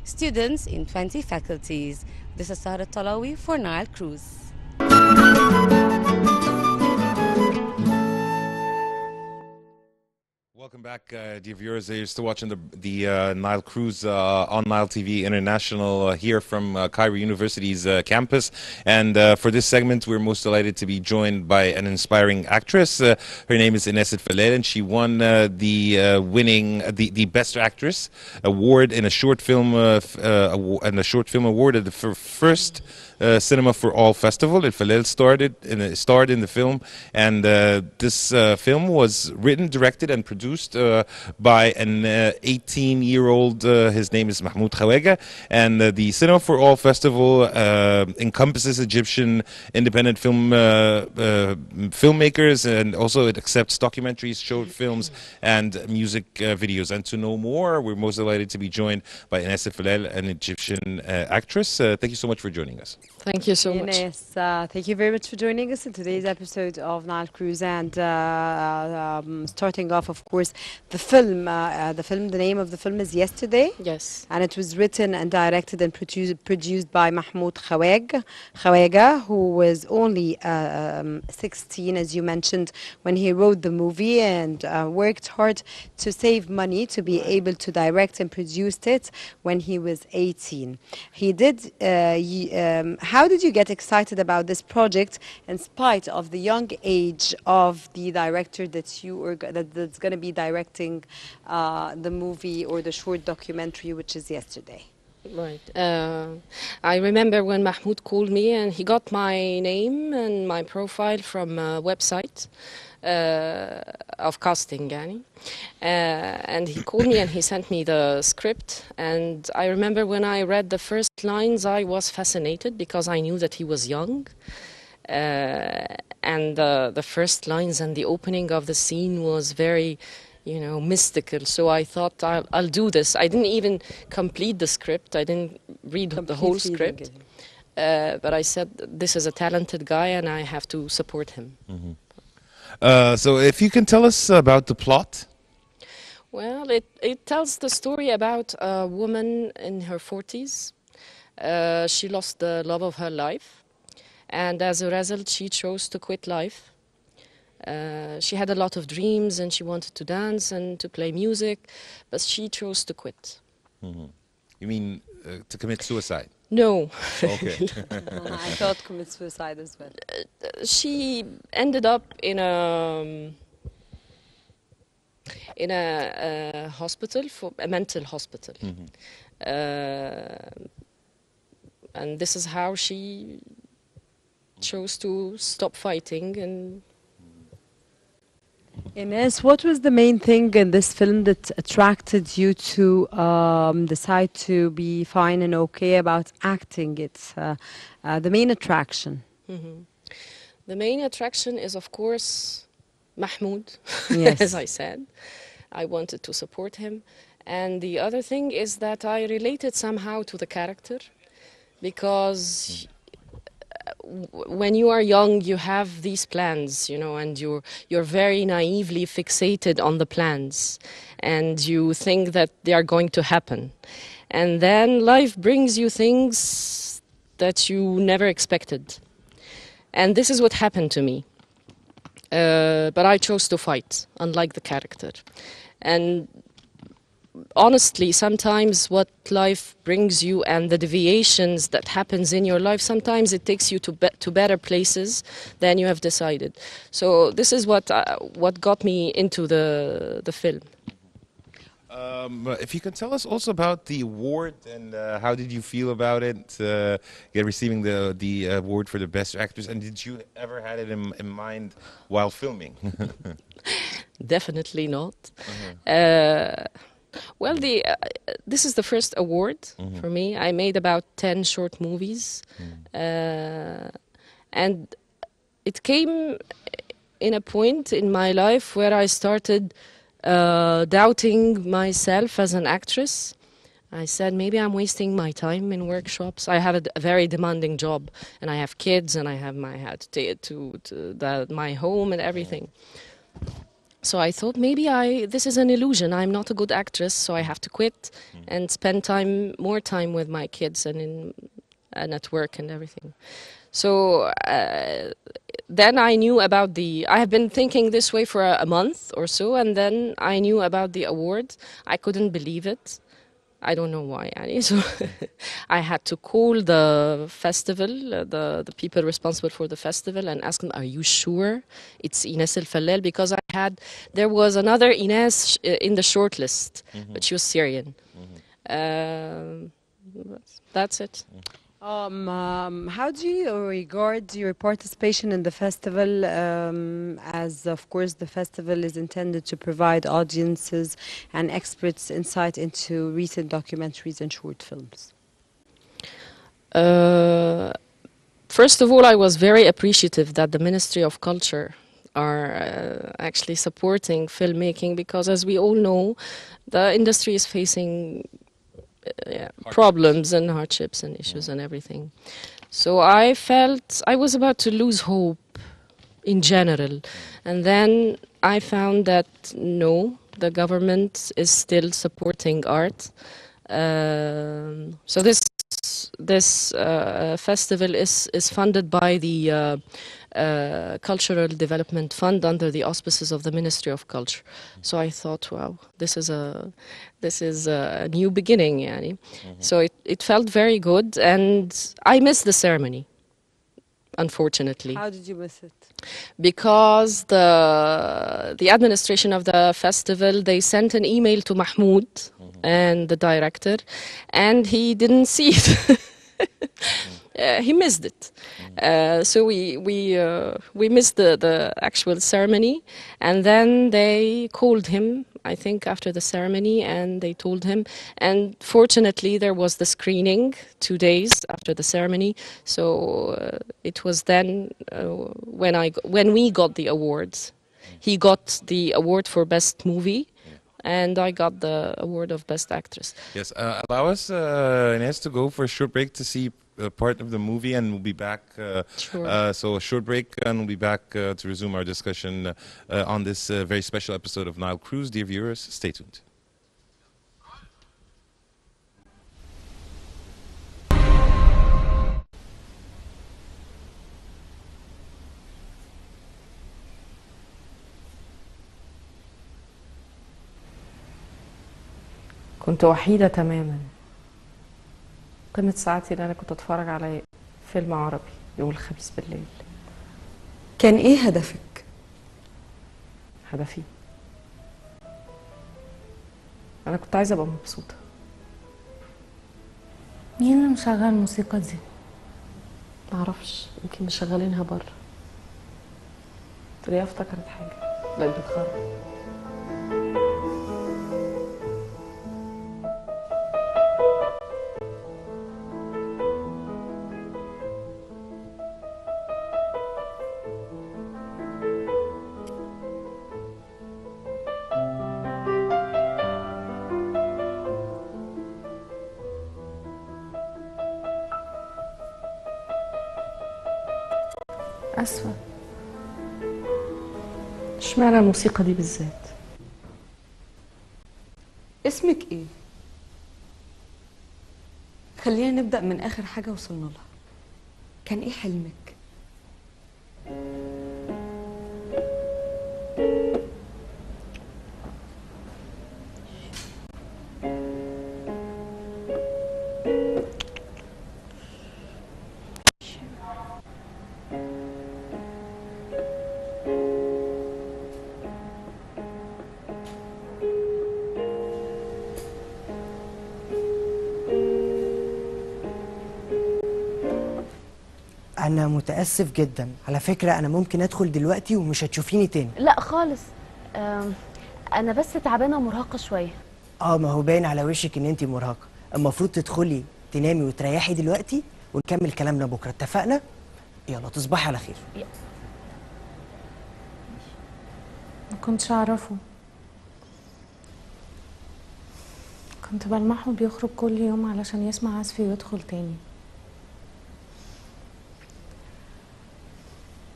students in 20 faculties. This is Sahra Talawi for Nile Cruise. Welcome back, dear viewers. You're still watching the Nile Cruise on Nile TV International here from Cairo University's campus. And for this segment, we're most delighted to be joined by an inspiring actress. Her name is Enas Fallal, and she won the Best Actress award in a short film award at the first Cinema for All Festival. Fallal starred in the film, and this film was written, directed, and produced by an 18-year-old. His name is Mahmoud Khawega, and the Cinema for All Festival encompasses Egyptian independent filmmakers, and also it accepts documentaries, short films, and music videos. And to know more, we're most delighted to be joined by Enas Fallal, an Egyptian actress. Thank you so much for joining us. Thank you so much. Enas, thank you very much for joining us in today's episode of Nile Cruise. And starting off, of course, the name of the film is Yesterday. Yes. And it was written and directed and produced by Mahmoud Khawega, who was only 16, as you mentioned, when he wrote the movie, and worked hard to save money to be able to direct and produce it when he was 18. He did. How did you get excited about this project in spite of the young age of the director that's going to be directing the movie or the short documentary, which is Yesterday? Right. I remember when Mahmoud called me, and he got my name and my profile from a website of casting, yani. And he called me and he sent me the script. And I remember when I read the first lines, I was fascinated because I knew that he was young. And the first lines and the opening of the scene was very, mystical. So I thought I'll do this. I didn't even complete the script. I didn't read the whole script. But I said, this is a talented guy and I have to support him. Mm-hmm. So if you can tell us about the plot. Well, it tells the story about a woman in her 40s. She lost the love of her life, and as a result, she chose to quit life. She had a lot of dreams, and she wanted to dance and to play music, but she chose to quit. Mm-hmm. You mean to commit suicide? No. Okay. I thought commit suicide as well. She ended up in a hospital, for a mental hospital. Mm-hmm. And this is how she chose to stop fighting. And Enas, what was the main thing in this film that attracted you to decide to be fine and okay about acting? It's the main attraction. Mm-hmm. The main attraction is, of course, Mahmoud, Yes. as I said. I wanted to support him. And the other thing is that I related somehow to the character, because when you are young, you have these plans, and you're very naively fixated on the plans, and you think that they are going to happen. And then life brings you things that you never expected. And this is what happened to me. But I chose to fight, unlike the character. And honestly, sometimes what life brings you and the deviations that happens in your life, sometimes it takes you to better places than you have decided. So this is what got me into the film. If you can tell us also about the award, and how did you feel about it, receiving the award for the Best Actress, and did you ever had it in mind while filming? Definitely not. Well, this is the first award for me. I made about 10 short movies, and it came in a point in my life where I started doubting myself as an actress. I said, maybe I'm wasting my time in workshops. I have a very demanding job, and I have kids, and I have my home and everything. So I thought maybe this is an illusion. I'm not a good actress, so I have to quit and spend more time with my kids and at work and everything. So then I knew about I have been thinking this way for a month or so, and then I knew about the award. I couldn't believe it. I don't know why. Yani. So I had to call the festival, the people responsible for the festival, and ask them, "Are you sure it's Enas Fallal?" Because there was another Enas in the shortlist, but she was Syrian. Um, that's it. How do you regard your participation in the festival, as of course the festival is intended to provide audiences and experts insight into recent documentaries and short films? First of all, I was very appreciative that the Ministry of Culture are actually supporting filmmaking, because as we all know, the industry is facing problems and hardships and issues and everything. So I felt I was about to lose hope in general. And then I found that no, the government is still supporting art. So this festival is funded by the Cultural Development Fund under the auspices of the Ministry of Culture. So I thought, wow, this is a new beginning, yani. So it felt very good, and I missed the ceremony, unfortunately. How did you miss it? Because the administration of the festival, they sent an email to Mahmoud and the director, and he didn't see it. He missed it. So we missed the actual ceremony, and then they called him, I think, after the ceremony, and they told him. And fortunately, there was the screening 2 days after the ceremony. So it was then when we got the awards. He got the award for best movie, and I got the award of best actress. Yes, allow us, Ines, to go for a short break to see part of the movie, and we'll be back. Sure. So a short break, and we'll be back to resume our discussion on this very special episode of Nile Cruise. Dear viewers, stay tuned. كنت وحيدة تماما. قمة ساعتي اللي أنا كنت أتفرج على فيلم عربي يوم الخميس بالليل. كان إيه هدفك؟ هدفي أنا كنت عايزة أبقى مبسوطة. مين اللي مشغل الموسيقى دي؟ معرفش، يمكن مشغلينها بره. تلاقيها افتكرت حاجة، بقت بتخرج. أسفة. اشمعنى الموسيقى دي بالذات؟ اسمك إيه؟ خلينا نبدأ من آخر حاجة وصلنا لها. كان إيه حلمك؟ أنا متأسف جدا، على فكرة أنا ممكن أدخل دلوقتي ومش هتشوفيني تاني. لا خالص. أنا بس تعبانة ومرهقة شوية. ما هو باين على وشك إن أنتي مرهقة. المفروض تدخلي تنامي وتريحي دلوقتي ونكمل كلامنا بكرة، اتفقنا؟ يلا تصبحي على خير. ما كنتش أعرفه. كنت بلمحه بيخرج كل يوم علشان يسمع عزفي ويدخل تاني.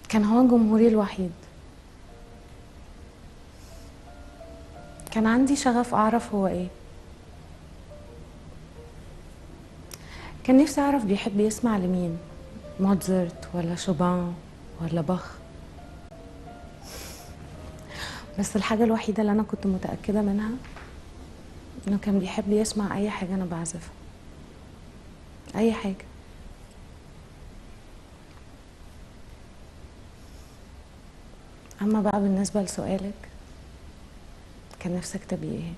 كان هو جمهوري الوحيد. كان عندي شغف اعرف هو ايه. كان نفسي اعرف بيحب يسمع لمين، موتزارت ولا شوبان ولا باخ. بس الحاجة الوحيدة اللي انا كنت متأكدة منها انه كان بيحب يسمع اي حاجة انا بعزفها، اي حاجة. اما بقى بالنسبة لسؤالك، كان نفسك تبقي ايه؟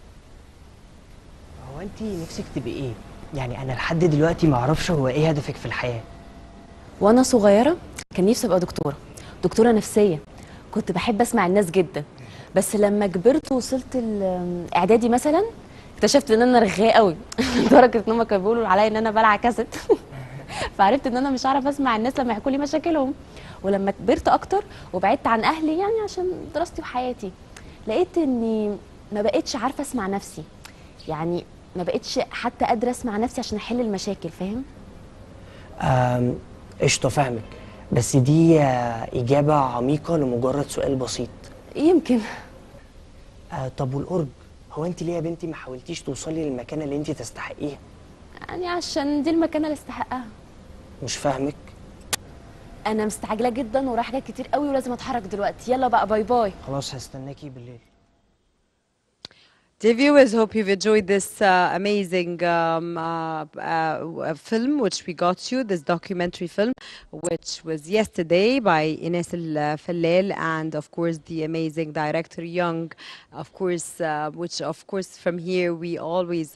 هو انت نفسك تبقي ايه؟ يعني انا لحد دلوقتي ما اعرفش هو ايه هدفك في الحياه. وانا صغيره كان نفسي ابقى دكتوره نفسيه. كنت بحب اسمع الناس جدا، بس لما كبرت وصلت الاعدادي مثلا اكتشفت ان انا رغايه قوي لدرجه ان هم كانوا بيقولوا عليا ان انا بلع كاسيت فعرفت ان انا مش هعرف اسمع الناس لما يحكوا لي مشاكلهم. ولما كبرت اكتر وبعدت عن اهلي يعني عشان دراستي وحياتي، لقيت اني ما بقتش عارفه اسمع نفسي. يعني ما بقتش حتى قادره اسمع نفسي عشان احل المشاكل، فاهم؟ قشطه، فاهمك. بس دي اجابه عميقه لمجرد سؤال بسيط. يمكن. طب والقرب، هو انت ليه يا بنتي ما حاولتيش توصلي للمكانه اللي انت تستحقيها؟ يعني عشان دي المكانه اللي استحقها. مش فاهمك. انا مستعجله جدا ورايح حاجات كتير قوي ولازم اتحرك دلوقتي. يلا بقى، باي باي. خلاص، هستناكي بالليل. Dear viewers, hope you've enjoyed this amazing film which we got you, this documentary film, which was yesterday by Enas Fallal and of course the amazing director Young, of course, which of course from here we always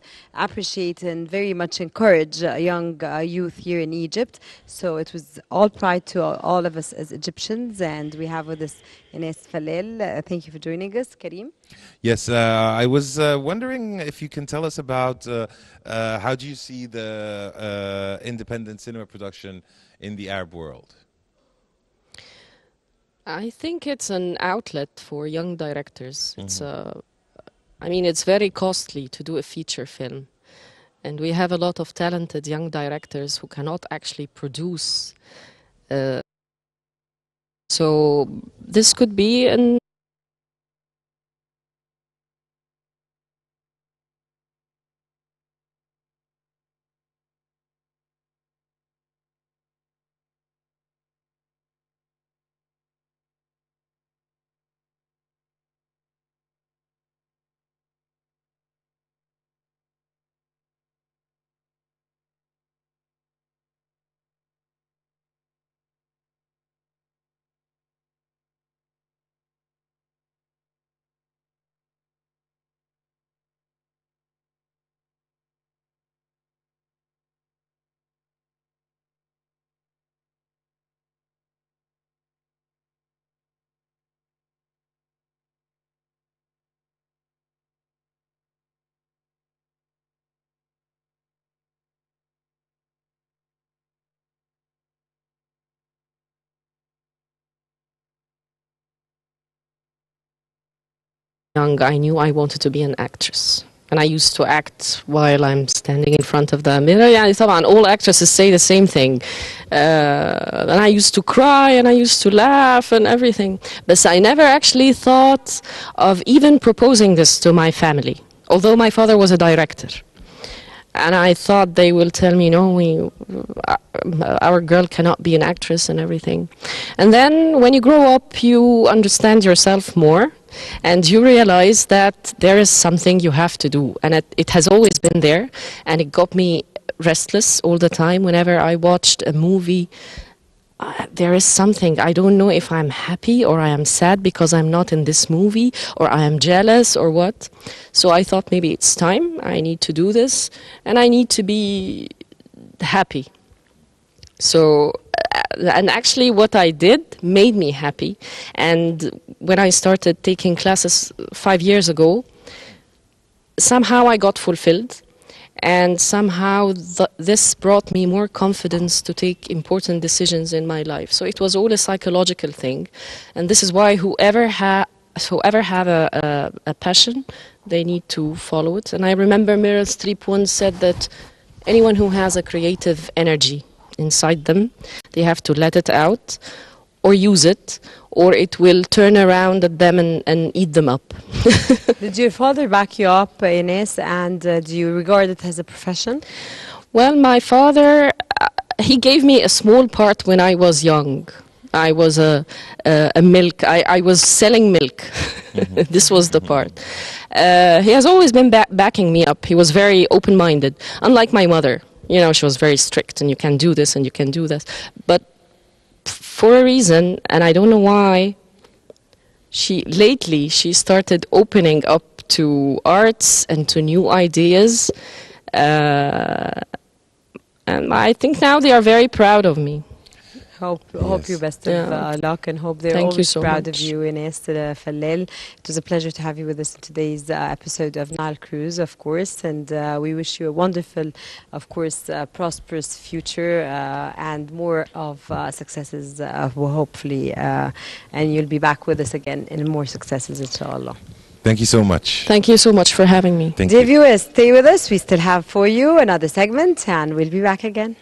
appreciate and very much encourage young youth here in Egypt. So it was all pride to all of us as Egyptians, and we have with us Enas Fallal. Thank you for joining us, Karim. Yes, I was wondering if you can tell us about how do you see the independent cinema production in the Arab world? I think it's an outlet for young directors. It's I mean, it's very costly to do a feature film. And we have a lot of talented young directors who cannot actually produce. So this could be an young, I knew I wanted to be an actress. And I used to act while I'm standing in front of the mirror. يعني طبعا all actresses say the same thing. And I used to cry and I used to laugh and everything. But I never actually thought of even proposing this to my family. Although my father was a director. And I thought they will tell me, no, our girl cannot be an actress and everything. And then when you grow up, you understand yourself more. And you realize that there is something you have to do. And it has always been there. And it got me restless all the time. Whenever I watched a movie, there is something. I don't know if I'm happy or I am sad because I'm not in this movie, or I am jealous or what. So I thought maybe it's time. I need to do this. And I need to be happy. So, and actually what I did made me happy. And when I started taking classes 5 years ago, somehow I got fulfilled. And somehow this brought me more confidence to take important decisions in my life. So it was all a psychological thing. And this is why whoever have a passion, they need to follow it. And I remember Meryl Streep once said that anyone who has a creative energy inside them, they have to let it out or use it, or it will turn around at them and eat them up. Did your father back you up, Enas, and do you regard it as a profession? Well, my father, he gave me a small part when I was young. I was a milk. I was selling milk. This was the part. He has always been backing me up. He was very open-minded, unlike my mother. You know, she was very strict, and you can do this and you can do this. But for a reason, and I don't know why, lately she started opening up to arts and to new ideas. And I think now they are very proud of me. Hope you best Yeah. of luck, and hope they're Thank you always so proud of much. you, Enas Fallal. It was a pleasure to have you with us in today's episode of Nile Cruise, of course, and we wish you a wonderful, of course, prosperous future and more of successes, hopefully, and you'll be back with us again in more successes, inshallah. Thank you so much. Thank you so much for having me. Thank Dear you. viewers, stay with us. We still have for you another segment, and we'll be back again.